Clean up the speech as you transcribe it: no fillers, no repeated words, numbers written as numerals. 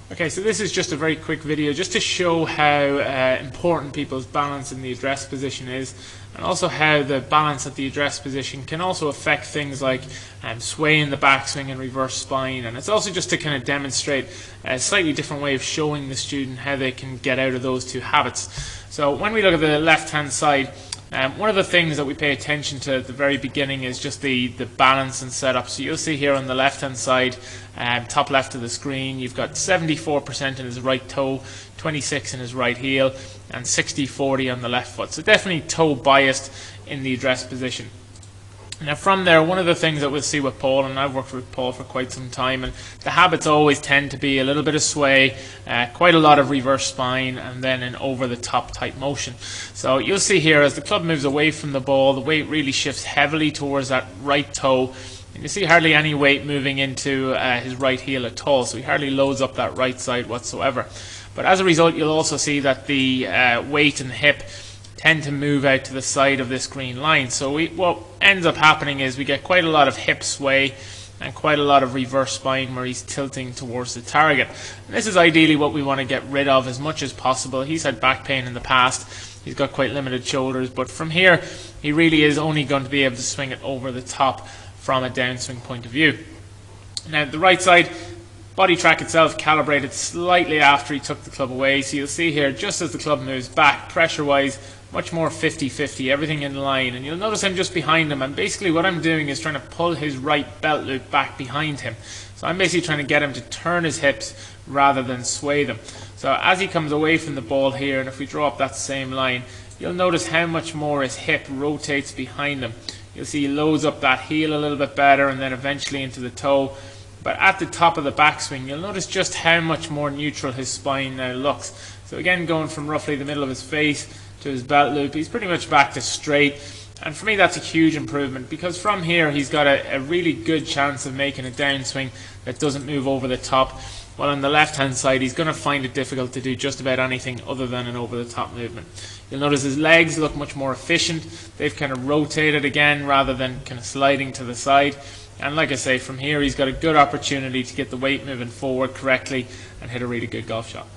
Okay, so this is just a very quick video just to show how important people's balance in the address position is, and also how the balance at the address position can also affect things like sway in the backswing and reverse spine. And it's also just to kind of demonstrate a slightly different way of showing the student how they can get out of those two habits. So when we look at the left hand side, one of the things that we pay attention to at the very beginning is just the balance and setup. So you'll see here on the left hand side, top left of the screen, you've got 74% in his right toe, 26 in his right heel, and 60-40 on the left foot. So definitely toe biased in the address position. Now from there, one of the things that we'll see with Paul, and I've worked with Paul for quite some time, and the habits always tend to be a little bit of sway, quite a lot of reverse spine, and then an over-the-top type motion. So you'll see here as the club moves away from the ball, the weight really shifts heavily towards that right toe, and you see hardly any weight moving into his right heel at all, so he hardly loads up that right side whatsoever. But as a result, you'll also see that the weight and hip tend to move out to the side of this green line. So what ends up happening is we get quite a lot of hip sway and quite a lot of reverse spine where he's tilting towards the target. And this is ideally what we want to get rid of as much as possible. He's had back pain in the past, he's got quite limited shoulders, but from here he really is only going to be able to swing it over the top from a downswing point of view. Now the right side, Boditrak itself calibrated slightly after he took the club away, so you'll see here just as the club moves back, pressure wise much more 50-50, everything in line, and you'll notice I'm just behind him, and basically what I'm doing is trying to pull his right belt loop back behind him. So I'm basically trying to get him to turn his hips rather than sway them. So as he comes away from the ball here, and if we draw up that same line, you'll notice how much more his hip rotates behind him. You'll see he loads up that heel a little bit better and then eventually into the toe. But at the top of the backswing, you'll notice just how much more neutral his spine now looks. So again, going from roughly the middle of his face to his belt loop, he's pretty much back to straight. And for me, that's a huge improvement, because from here he's got a really good chance of making a downswing that doesn't move over the top. While on the left hand side, he's going to find it difficult to do just about anything other than an over the top movement. You'll notice his legs look much more efficient. They've kind of rotated again rather than kind of sliding to the side. And like I say, from here he's got a good opportunity to get the weight moving forward correctly and hit a really good golf shot.